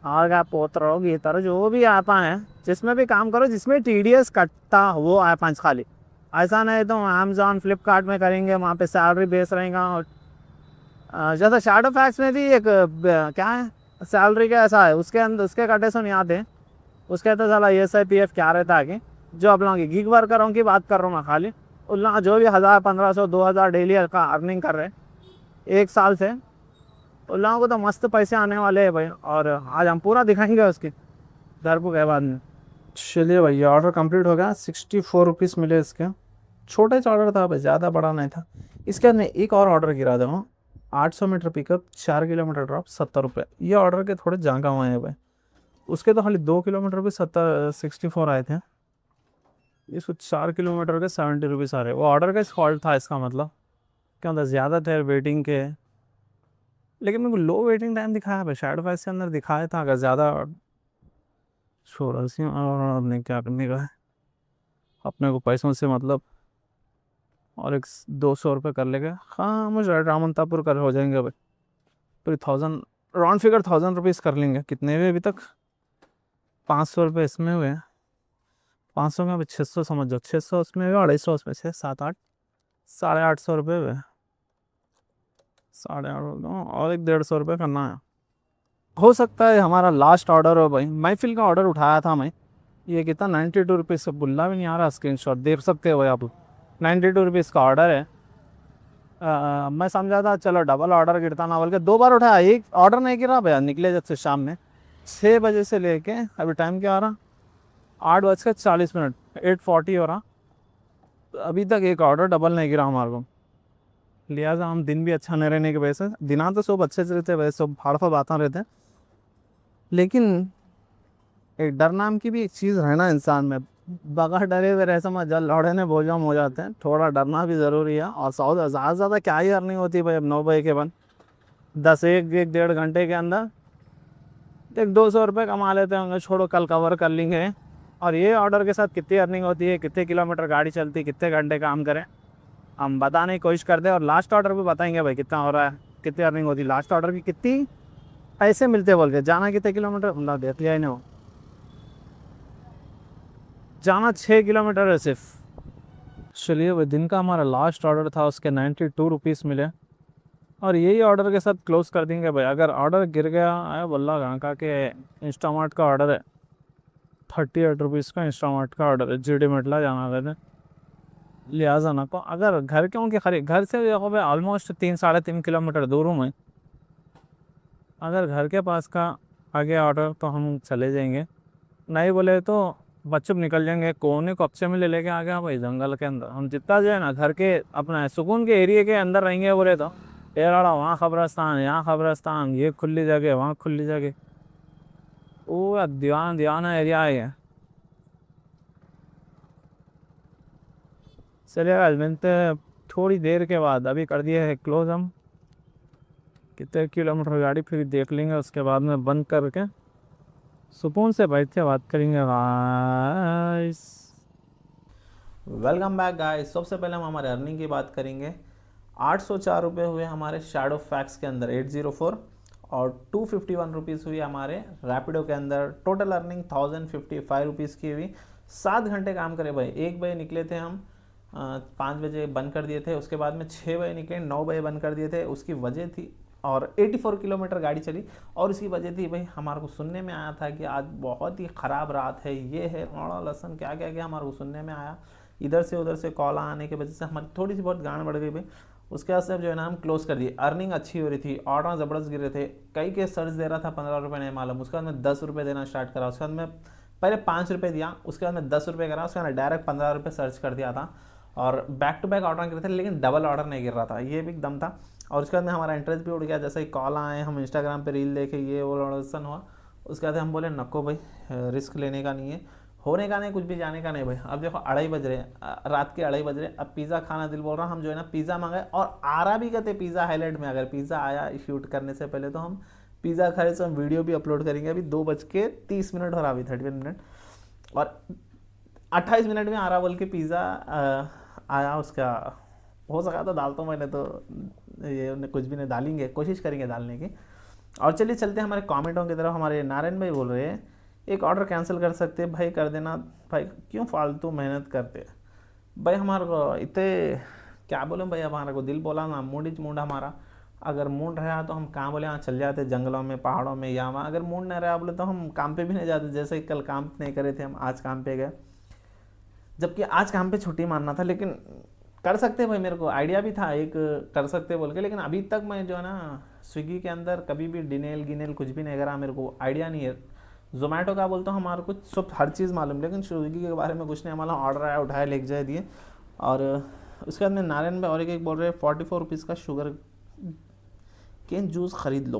और क्या पोत्रो गीतर जो भी ऐप हैं, जिसमें भी काम करो जिसमें TDS कटता वो ऐप हैं खाली। ऐसा नहीं तो अमेज़ॉन फ्लिपकार्ट में करेंगे, वहाँ पे सैलरी बेस रहेगा। और जैसा शैडोफैक्स में भी एक क्या है सैलरी का ऐसा है, उसके अंदर उसके कटे से नहीं आते। उसके तो साला SIPF क्या रहता है कि जो आप लोगों की गिग वर्करों की बात कर रहा हूँ मैं खाली। उन लोग जो भी 1000 1500 2000 डेली का अर्निंग कर रहे एक साल से, उन लोगों को तो मस्त पैसे आने वाले हैं भाई। और आज हम पूरा दिखाएंगे उसके दरपू के बाद में। चलिए भाई ऑर्डर कंप्लीट हो गया, 64 रुपीज़ मिले इसके। छोटा सा ऑर्डर था भाई, ज़्यादा बड़ा नहीं था। इसके बाद में एक और ऑर्डर गिरा दूँ, 800 मीटर पिकअप 4 किलोमीटर ड्रॉप 70 रुपये। ये ऑर्डर के थोड़े जांका हुए हैं भाई। उसके तो खाली 2 किलोमीटर भी 64 आए थे, इसको 4 किलोमीटर के 70 रुपीज़ आ रहे। वो ऑर्डर का फॉल्ट था इसका, मतलब क्या होता ज़्यादा थे वेटिंग के। लेकिन मेरे को लो वेटिंग टाइम दिखाया भाई, शैडोफैक्स के अंदर दिखाया था। अगर ज़्यादा छोड़ा सी और अपने क्या करने का है, अपने को पैसों से मतलब। और एक 200 रुपये कर लेगा, हाँ मुझे रामनतापुर कर हो जाएंगे भाई। पूरी 1000 राउंड फिगर 1000 रुपीज़ कर लेंगे। कितने हुए अभी तक, 500 रुपये इसमें हुए, 500 में अभी 600 समझ जाओ। 600 उसमें हुए, 250 उसमें से 7 8 850 रुपये हुए। 850 और एक 150 रुपये करना है। हो सकता है हमारा लास्ट ऑर्डर हो भाई। महफिल का ऑर्डर उठाया था मैं, ये कितना 92 रुपीज़ से बुल्ला भी नहीं आ रहा। स्क्रीनशॉट देख सकते हो भाई आप, 92 रुपीज़ का ऑर्डर है। मैं समझा था चलो डबल ऑर्डर गिरता ना बोल के 2 बार उठाया, एक ऑर्डर नहीं गिरा भैया। निकले जब से शाम में 6 बजे से लेके अभी टाइम क्या आ रहा, 8:40 8:40 हो रहा। अभी तक एक ऑर्डर डबल नहीं गिरा हमारे को। लिहाजा हम दिन भी अच्छा नहीं रहने की वजह से, दिना तो सब अच्छे से रहते वैसे सब फाड़ फाड़ बातें रहते, लेकिन एक डर नाम की भी एक चीज़ है ना इंसान में। बगैर डरे हुए रह समझ जल लौड़े ने बोझम हो जाते हैं। थोड़ा डरना भी ज़रूरी है। और ज़्यादा ज़्यादा क्या ही अर्निंग होती है भाई अब 9 बजे के बाद, 10 1 1 1.5 घंटे के अंदर एक 200 रुपये कमा लेते होंगे। छोड़ो कल कवर कर लेंगे। और ये ऑर्डर के साथ कितनी अर्निंग होती है, कितने किलोमीटर गाड़ी चलती, कितने घंटे काम करें, हम बताने की कोशिश करते हैं। और लास्ट ऑर्डर भी बताएंगे भाई कितना हो रहा है, कितनी अर्निंग होती है, लास्ट ऑर्डर की कितनी पैसे मिलते बोल के। जाना कितने किलोमीटर मतलब देख लिया ही नहीं, जाना 6 किलोमीटर है सिर्फ। चलिए भाई दिन का हमारा लास्ट ऑर्डर था, उसके 92 रुपीज़ मिले। और यही ऑर्डर के साथ क्लोज कर देंगे भाई। अगर ऑर्डर गिर गया है बल्ला गांका के, इंस्टामार्ट का ऑर्डर है 38 रुपीज़ का, इंस्टामार्ट का ऑर्डर है GD मेटला जाना रहते। लिहाजा ना को अगर घर के उनके खरीद घर से देखो भाई ऑलमोस्ट 3 3.5 किलोमीटर दूर हूँ मैं। अगर घर के पास का आगे ऑर्डर तो हम चले जाएंगे, नहीं बोले तो बच्चे निकल जाएंगे कोने कब्जे में ले लेके आ गया भाई जंगल के अंदर। हम जितना जो है ना घर के अपना सुकून के एरिया के अंदर रहेंगे बोले तो ये रहा वहाँ खबरस्तान यहाँ खबरस्तान, ये खुली जगह वहाँ खुली जगह, वो दीवाना एरिया है। चलिएगा मिलते हैं थोड़ी देर के बाद। अभी कर दिए है क्लोज हम, कितने किलोमीटर गाड़ी फिर देख लेंगे, उसके बाद में बंद करके सुकून से बैठ के बात करेंगे गाइस। Welcome back guys. सबसे पहले हम हमारे अर्निंग की बात करेंगे। 804 रुपये हुए हमारे शैडो फैक्स के अंदर 804, और 251 रुपीज़ हुई हमारे रैपिडो के अंदर। टोटल अर्निंग 1055 रुपीज़ की हुई। 7 घंटे काम करे भाई। 1 बजे निकले थे हम, 5 बजे बंद कर दिए थे। उसके बाद में 6 बजे निकले, 9 बजे बंद कर दिए थे। उसकी वजह थी, और 84 किलोमीटर गाड़ी चली। और इसकी वजह थी भाई हमारे को सुनने में आया था कि आज बहुत ही ख़राब रात है, ये है और लसन क्या क्या क्या हमारे को सुनने में आया इधर से उधर से कॉल आने की वजह से हमारी थोड़ी सी बहुत गांड बढ़ गई भाई। उसके बाद से अब जो है ना हम क्लोज कर दिए। अर्निंग अच्छी हो रही थी, ऑर्डर ज़बरदस्त गिर रहे थे, कई के सर्च दे रहा था 15 रुपये नहीं मालूम। उसके बाद मैं 10 रुपये देना स्टार्ट करा। उसके बाद मैं पहले 5 रुपये दिया, उसके बाद मैं 10 रुपये करा, उसके बाद डायरेक्ट 15 रुपये सर्च कर दिया था। और बैक टू बैक ऑर्डर गिर रहे थे, लेकिन डबल ऑर्डर नहीं गिर रहा था, ये भी एकदम था। और उसके बाद में हमारा इंटरेस्ट भी उड़ गया। जैसे ही कॉल आए, हम इंस्टाग्राम पे रील देखे, ये वो ऑर्डर हुआ। उसके बाद हम बोले नको भाई, रिस्क लेने का नहीं है, होने का नहीं, कुछ भी जाने का नहीं भाई। अब देखो 2:30 बज रहे हैं, रात के 2:30 बज रहे हैं, अब पिज़्ज़ा खाना दिल बोल रहा। हम जो है ना पिज़्ज़ा मंगाए और आरा भी कहते पिज़्ज़ा हाईलाइट में। अगर पिज़्ज़ा आया शूट करने से पहले तो हम पिज़्ज़ा खाए, तो हम वीडियो भी अपलोड करेंगे। अभी 2:30 और अभी 31 मिनट और 28 मिनट में आरा बोल के पिज़्ज़ा आया। उसका हो सका तो डालता हूँ मैंने, तो ये उन्हें कुछ भी नहीं डालेंगे, कोशिश करेंगे डालने की। और चलिए चलते हैं हमारे कमेंटों की तरफ। हमारे नारायण भाई बोल रहे हैं एक ऑर्डर कैंसिल कर सकते हैं भाई, कर देना भाई, क्यों फालतू मेहनत करते भाई। हमारे को इतने क्या बोले भाई, हमारे को दिल बोला ना, मूड ही मूड हमारा। अगर मूड रहा तो हम कहाँ बोले, यहाँ चल जाते जंगलों में, पहाड़ों में, या वहाँ। अगर मूड नहीं रहा बोले तो हम काम पे भी नहीं जाते। जैसे कि कल काम नहीं करे थे हम, आज काम पे गए, जबकि आज काम पे छुट्टी मारना था। लेकिन कर सकते भाई, मेरे को आइडिया भी था एक कर सकते बोल के, लेकिन अभी तक मैं जो है ना स्विगी के अंदर कभी भी डिनेल गिनेल कुछ भी नहीं करा, मेरे को आइडिया नहीं है। जोमेटो का बोलता हूँ हमारे को सब हर चीज़ मालूम, लेकिन स्विगी के बारे में कुछ नहीं। हमारा ऑर्डर आया, उठाया, लेके जाए दिए। और उसके बाद में नारायण भाई और एक बोल रहे 44 रुपीज़ का शुगर केन जूस ख़रीद लो।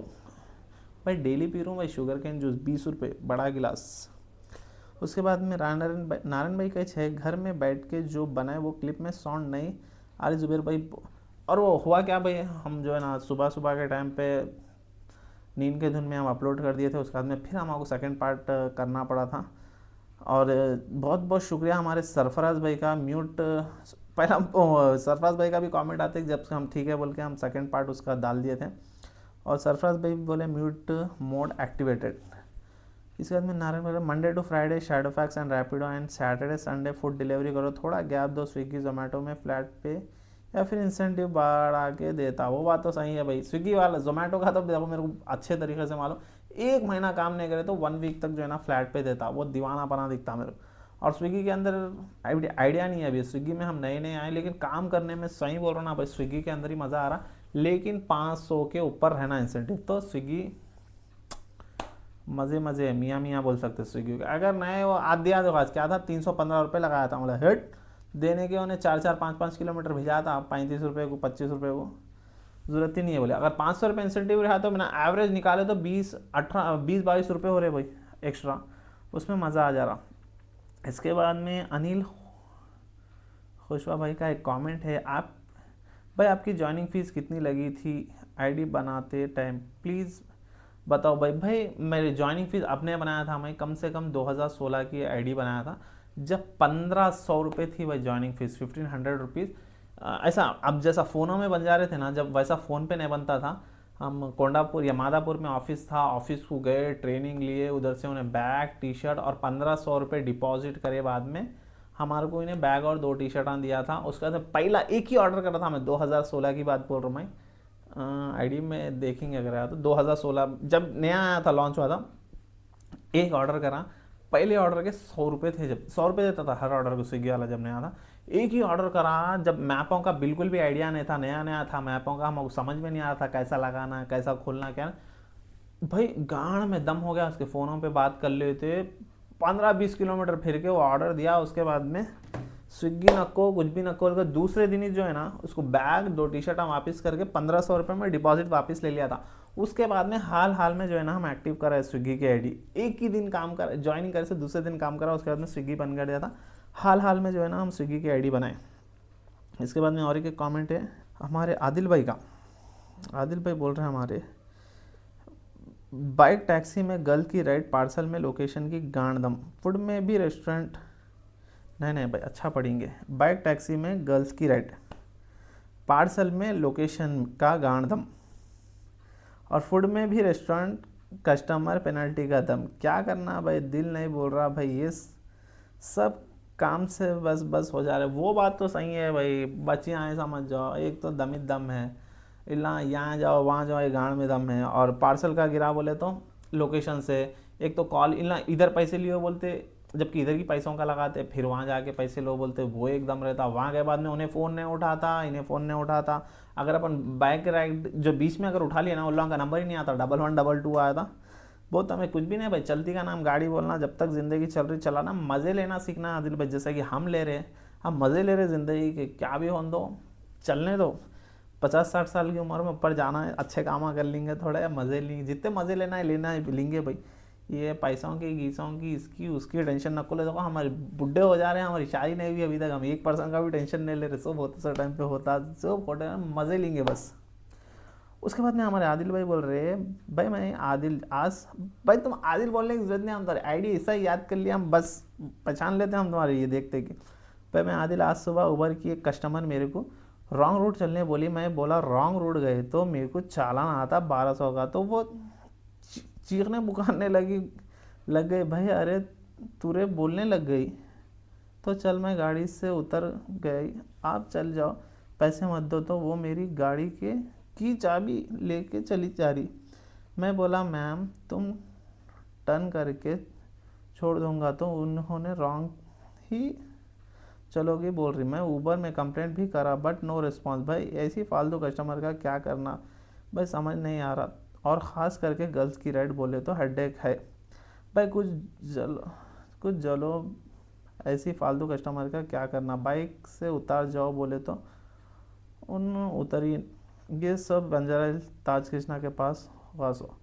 भाई डेली पी रहा हूँ भाई शुगर केन जूस, 20 रुपये बड़ा गिलास। उसके बाद में नारायण भाई कहे छे घर में बैठ के जो बनाए वो क्लिप में साउंड नहीं आ रही जुबेर भाई। और वो हुआ क्या भाई, हम जो है ना सुबह सुबह के टाइम पे नींद के धुन में हम अपलोड कर दिए थे। उसके बाद में फिर हमको सेकंड पार्ट करना पड़ा था। और बहुत बहुत शुक्रिया हमारे सरफराज भाई का। म्यूट पहला सरफराज भाई का भी कमेंट आते जब से हम ठीक है बोल के हम सेकंड पार्ट उसका डाल दिए थे। और सरफराज भाई बोले म्यूट मोड एक्टिवेटेड। इसके बाद में नारायण बोले Monday to Friday Shadowfax and Rapido and Saturday Sunday food delivery करो, थोड़ा गैप दो स्विगी जोमेटो में फ्लैट पे या फिर इंसेंटिव बढ़ा के देता। वो बात तो सही है भाई, स्विगी वाला जोमेटो का तो देखो मेरे को अच्छे तरीके से मालूम, 1 महीना काम नहीं करे तो 1 वीक तक जो है ना फ्लैट पे देता। वो दीवाना बना दिखता मेरे को। और स्विगी के अंदर आइडिया नहीं है अभी, स्विगी में हम नए नए आए, लेकिन काम करने में सही बोल रहा ना भाई, स्विगी के अंदर ही मज़ा आ रहा। लेकिन 500 के ऊपर रहना इंसेंटिव, तो स्विगी मज़े मज़े मियाँ मियाँ बोल सकते स्विगी के। अगर नए वो आधी देखो आज क्या था, 315 रुपये लगाया था, मतलब हेड देने के उन्हें 4-4 5-5 किलोमीटर भेजा था 35 रुपये को 25 रुपये को, ज़रूरत ही नहीं है बोले। अगर 500 रुपये इंसेंटिव रहा तो मैंने एवरेज निकाले तो 20-22 रुपये हो रहे भाई एक्स्ट्रा, उसमें मज़ा आ जा रहा। इसके बाद में अनिल खुशवा भाई का एक कमेंट है, आप भाई आपकी ज्वाइनिंग फ़ीस कितनी लगी थी आईडी बनाते टाइम, प्लीज़ बताओ भाई। भाई मेरी ज्वाइनिंग फ़ीस अपने बनाया था, मैं कम से कम 2016 की आईडी बनाया था, जब 1500 रुपये थी भाई ज्वाइनिंग फ़ीस, 1500 रुपीज़। ऐसा अब जैसा फ़ोनों में बन जा रहे थे ना, जब वैसा फ़ोन पे नहीं बनता था। हम कोंडापुर या मादापुर में ऑफिस था, ऑफिस को गए, ट्रेनिंग लिए, उधर से उन्हें बैग टी शर्ट और 1500 रुपये डिपॉजिट करे। बाद में हमारे को इन्हें बैग और 2 टी शर्टा दिया था। उसके बाद पहला एक ही ऑर्डर करा था मैं, 2016 की बात बोल रहा हूँ मैं। आईडी में देखेंगे अगर आया तो 2016 जब नया आया था, लॉन्च हुआ था, एक ऑर्डर करा। पहले ऑर्डर के 100 रुपये थे, जब 100 रुपये देता था हर ऑर्डर को स्विगी वाला जब नया था। एक ही ऑर्डर करा, जब मैपों का बिल्कुल भी आइडिया नहीं था, नया नया था मैपों का, हमको समझ में नहीं आ रहा था कैसा लगाना, कैसा खोलना क्या। भाई गांड में दम हो गया, उसके फ़ोनों पे बात कर लेते, 15-20 किलोमीटर फिर के वो ऑर्डर दिया। उसके बाद में स्विगी नको कुछ भी नको, उसका दूसरे दिन ही जो है ना उसको बैग 2 टी शर्ट वापस करके 1500 रुपये में डिपॉजिट वापस ले लिया था। उसके बाद में हाल में जो है ना हम एक्टिव करा है स्विगी की आईडी, एक ही दिन काम कर ज्वाइनिंग करे से दूसरे दिन काम करा, उसके बाद में स्विगी बन गया था। हाल में जो है ना हम स्विगी की आईडी बनाए। इसके बाद में और एक कमेंट है हमारे आदिल भाई का। आदिल भाई बोल रहे हैं हमारे, बाइक टैक्सी में गर्ल की राइड, पार्सल में लोकेशन की गांडदम, फूड में भी रेस्टोरेंट नहीं भाई अच्छा पढ़ेंगे। बाइक टैक्सी में गर्ल्स की राइड, पार्सल में लोकेशन का गांडदम, और फूड में भी रेस्टोरेंट, कस्टमर पेनल्टी का दम। क्या करना भाई, दिल नहीं बोल रहा भाई, ये सब काम से बस हो जा रहा है। वो बात तो सही है भाई, बच्चियाँ आए समझ जाओ, एक तो दम ही दम है, इला यहाँ जाओ वहाँ जाओ, ये गांड में दम है। और पार्सल का गिरा बोले तो लोकेशन से, एक तो कॉल इला इधर पैसे लियो बोलते जबकि इधर की पैसों का लगाते, फिर वहाँ जाके पैसे लो बोलते, वो एकदम रहता। वहाँ के बाद में उन्हें फ़ोन नहीं उठाता, इन्हें फ़ोन नहीं उठाता। अगर अपन बाइक राइड जो बीच में अगर उठा लिया ना, उन लोगों का नंबर ही नहीं आता, 1112 आया था। वो तो हमें कुछ भी नहीं भाई, चलती का नाम गाड़ी बोलना, जब तक ज़िंदगी चल रही चलाना, मज़े लेना सीखना आदिल भाई, जैसा कि हम ले रहे हैं। हम मज़े ले रहे ज़िंदगी के, क्या भी हो दो, चलने दो। 50-60 साल की उम्र में ऊपर जाना है, अच्छे काम कर लेंगे, थोड़े मज़े लेंगे, जितने मज़े लेना है लेंगे भाई। ये पैसों की गीसों की इसकी उसकी टेंशन न को ले। देखो हमारे बुढ़े हो जा रहे हैं, हमारी शादी नहीं हुई अभी तक, हम 1% का भी टेंशन नहीं ले रहे। सब होते सर टाइम पे होता, सब होते मज़े लेंगे बस। उसके बाद में हमारे आदिल भाई बोल रहे हैं, भाई मैं आदिल आज, भाई तुम आदिल बोलने की जरूरत नहीं, हम तुम्हारी आईडी ऐसा ही याद कर लिया, हम बस पहचान लेते हैं हम तुम्हारे ये देखते कि। भाई मैं आदिल, आज सुबह उबर की एक कस्टमर मेरे को रॉन्ग रूट चलने बोली, मैं बोला रॉन्ग रूट गए तो मेरे को चालान आता 1200 का, तो वो चीखने पुकारने लग गई, भाई अरे तुरे बोलने लग गई। तो चल मैं गाड़ी से उतर गई, आप चल जाओ, पैसे मत दो। तो वो मेरी गाड़ी की चाबी लेके चली जा रही। मैं बोला मैम तुम टर्न करके छोड़ दूंगा, तो उन्होंने रॉन्ग ही चलोगी बोल रही। मैं ऊबर में कंप्लेंट भी करा बट नो रिस्पॉन्स। भाई ऐसी फालतू कस्टमर का क्या करना भाई, समझ नहीं आ रहा। और ख़ास करके गर्ल्स की राइड बोले तो हेडेक है भाई, कुछ जलो ऐसी फालतू कस्टमर का क्या करना। बाइक से उतार जाओ बोले तो उन उतरी। ये सब बंजारा ताज कृष्णा के पास वासो।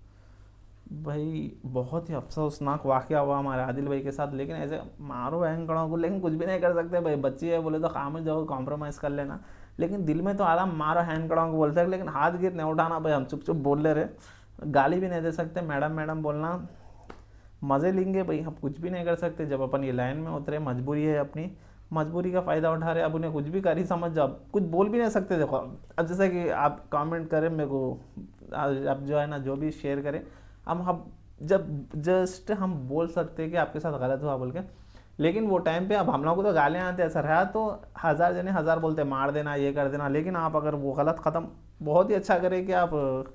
भाई बहुत ही अफसोसनाक वाक़या हुआ हमारे आदिल भाई के साथ। लेकिन ऐसे मारो बैंकड़ों को, लेकिन कुछ भी नहीं कर सकते भाई, बच्ची है बोले तो खामोश जाओ, कॉम्प्रोमाइज़ कर लेना। लेकिन दिल में तो आराम मारो हैंकड़ों को बोलते हैं, लेकिन हाथ गिर नहीं उठाना भाई, हम चुप चुप बोल ले रहे। गाली भी नहीं दे सकते, मैडम मैडम बोलना, मज़े लेंगे भाई, हम कुछ भी नहीं कर सकते। जब अपन ये लाइन में उतरे, मजबूरी है अपनी, मजबूरी का फ़ायदा उठा रहे, अब उन्हें कुछ भी कर ही समझ जाओ, कुछ बोल भी नहीं सकते। देखो अब जैसे कि आप कमेंट करें मेरे को, अब जो है ना जो भी शेयर करें, हम जब जस्ट हम बोल सकते हैं कि आपके साथ गलत हुआ बोल के। लेकिन वो टाइम पे अब हम लोग को तो गालियाँ आती, ऐसा रहा तो 1000 जने 1000 बोलते मार देना ये कर देना। लेकिन आप अगर वो गलत कदम, बहुत ही अच्छा करें कि आप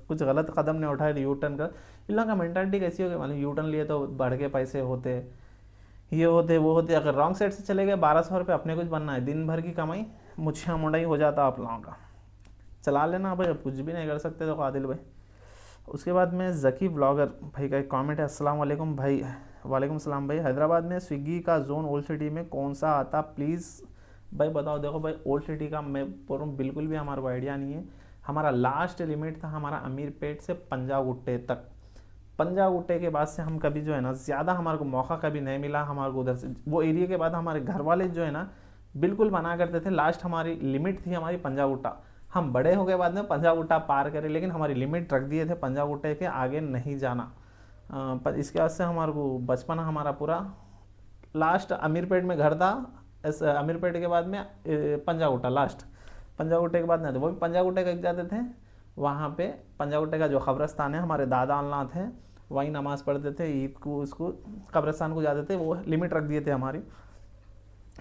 कुछ गलत कदम नहीं उठाए, यू टर्न कर। इन लोगों का मेंटालिटी कैसी होगी मालूम, यू टर्न लिए तो बढ़ के पैसे होते, ये होते वो होते। अगर रॉन्ग साइड से चले गए 1200 रुपये, अपने कुछ बनना है, दिन भर की कमाई मुझे मुंडाई हो जाता आप लोगों का। चला लेना भाई, अब कुछ भी नहीं कर सकते तो आदिल भाई। उसके बाद में ज़की ब्लॉगर भाई का एक कमेंट है, अस्सलाम वालेकुम भाई। वालेकुम सलाम भाई, हैदराबाद में स्विगी का जोन ओल्ड सिटी में कौन सा आता प्लीज़ भाई बताओ। देखो भाई ओल्ड सिटी का मैं बोल रहा हूँ, बिल्कुल भी हमारे को आइडिया नहीं है। हमारा लास्ट लिमिट था हमारा अमीरपेट से पंजागुट्टे तक। पंजागुट्टे के बाद से हम कभी जो है ना, ज़्यादा हमारे को मौका कभी नहीं मिला हमारे को उधर से। वो एरिया के बाद हमारे घर वाले जो है ना बिल्कुल मना करते थे। लास्ट हमारी लिमिट थी हमारी पंजागुट्टा। हम बड़े हो गए बाद में पंजागुट्टा पार करें, लेकिन हमारी लिमिट रख दिए थे पंजागुट्टे के आगे नहीं जाना। पर इसके बाद से हमारे को बचपन हमारा पूरा लास्ट अमीरपेट में घर था। ऐसे अमीरपेट के बाद में पंजागुट्टा लास्ट, पंजागुट्टे के बाद नहीं थे, वो भी पंजागुट्टे का जाते थे। वहाँ पे पंजागुट्टे का जो कब्रस्तान है, हमारे दादा अल्लाह थे, वहीं नमाज़ पढ़ते थे, ईद को उसको कब्रस्तान को जाते थे। वो लिमिट रख दिए थे हमारी,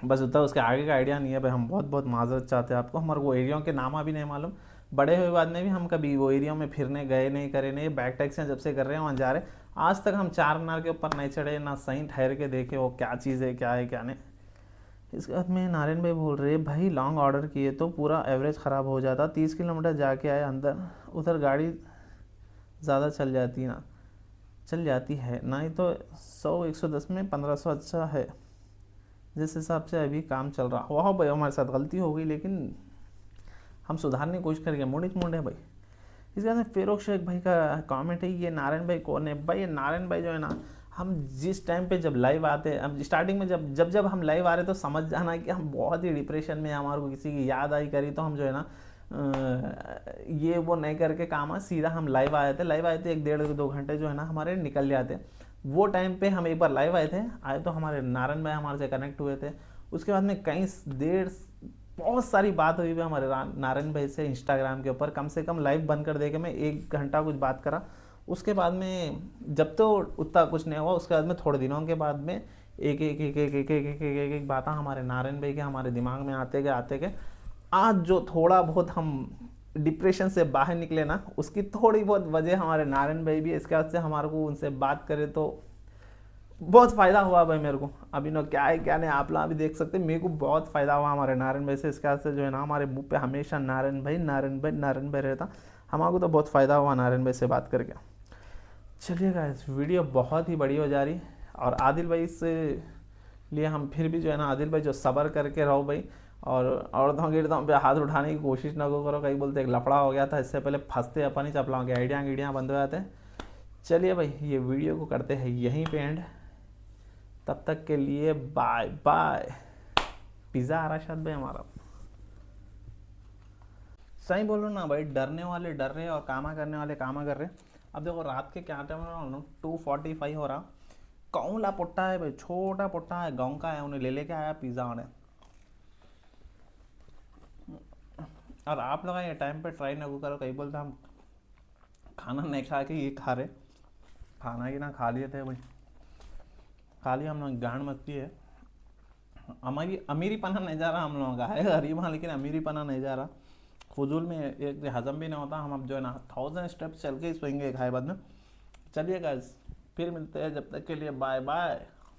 बस उतना। उसके आगे का आइडिया नहीं है भाई, हम बहुत बहुत माजरत चाहते हैं आपको, हमारे वो एरिया के नाम अभी नहीं मालूम। बड़े हुए बाद में भी हम कभी वो एरिया में फिरने गए नहीं, करे नहीं। बैक टैक्सियाँ जब से कर रहे हैं वहाँ जा रहे, आज तक हम चार मीनार के ऊपर नहीं चढ़े, ना सही ठहर के देखे वो क्या चीज़ है क्या नहीं। इसके बाद में नारायण भाई बोल रहे भाई लॉन्ग ऑर्डर किए तो पूरा एवरेज ख़राब हो जाता, 30 किलोमीटर जाके आए अंदर, उधर गाड़ी ज़्यादा चल जाती है ना ही तो 100-110 में 1500 अच्छा है जिस हिसाब से अभी काम चल रहा। वाह भाई हमारे साथ गलती हो गई, लेकिन हम सुधारने की कोशिश करेंगे, मुंड है भाई। इसके बाद फेरोक शेख भाई का कमेंट है, ये नारायण भाई कौन है भाई। ये नारायण भाई जो है ना, हम जिस टाइम पे जब लाइव आते, अब स्टार्टिंग में जब हम लाइव आ रहे तो समझ जाना कि हम बहुत ही डिप्रेशन में, हमारे को किसी की याद आई करी तो हम जो है ना ये वो नहीं करके काम है, सीधा हम लाइव आए थे 1-1.5-2 घंटे जो है ना हमारे निकल जाते। वो टाइम पे हम एक बार लाइव आए तो हमारे नारायण भाई हमारे से कनेक्ट हुए थे। उसके बाद में कई देर बहुत सारी बात हुई है हमारे नारायण भाई से इंस्टाग्राम के ऊपर। कम से कम लाइव बंद कर दे के मैं 1 घंटा कुछ बात करा। उसके बाद में जब तो उतना कुछ नहीं हुआ, उसके बाद में थोड़े दिनों के बाद में एक बात हमारे नारायण भाई के हमारे दिमाग में आते गए। आज जो थोड़ा बहुत हम डिप्रेशन से बाहर निकले ना, उसकी थोड़ी बहुत वजह हमारे नारायण भाई भी। इसके बाद से हमारे को उनसे बात करें तो बहुत फ़ायदा हुआ भाई मेरे को। अभी ना क्या है क्या नहीं, आप लोग अभी देख सकते हैं, मेरे को बहुत फ़ायदा हुआ हमारे नारायण भाई से। इसके बाद से जो है ना हमारे मुंह पे हमेशा नारायण भाई नारायण भाई नारायण भाई रहता। हमारे को तो बहुत फ़ायदा हुआ नारायण भाई से बात करके। चलिए गाइस, वीडियो बहुत ही बड़ी हो जा रही, और आदिल भाई से लिए हम फिर भी जो है ना, आदिल भाई जो सब्र करके रहो भाई, और औरतों गिरतों पे हाथ उठाने की कोशिश ना करो। कहीं बोलते एक लफड़ा हो गया था, इससे पहले फंसते अपन ही चपलाओं के आइडिया गिडियाँ बंद हो जाते हैं। चलिए भाई, ये वीडियो को करते हैं यहीं पे एंड। तब तक के लिए बाय बाय। पिज़्ज़ा आ रहा है शायद भाई हमारा। सही बोलो ना भाई, डरने वाले डर रहे और कामा करने वाले कामा कर रहे। अब देखो रात के क्या टाइम हो, 2:45 हो रहा। कौन ला पुट्टा है भाई, छोटा पुट्टा है, गाँव का है, उन्हें ले लेके आया पिज़्ज़ा उन्हें। और आप लोग ये टाइम पे ट्राई ना करो। कहीं बोलते हम खाना नहीं खा के ये खा रहे, खाना ही ना खा लिए थे भाई, खाली हम लोग गांड मस्ती है। हमारी अमीरी पना नहीं जा रहा हम लोगों का, है गरीब हाँ, लेकिन अमीरी पना नहीं जा रहा। फजूल में एक हजम भी नहीं होता। हम अब जो है ना 1000 स्टेप्स चल के ही सोएंगे खाए बाद में। चलिए गाइस, फिर मिलते हैं, जब तक के लिए बाय बाय।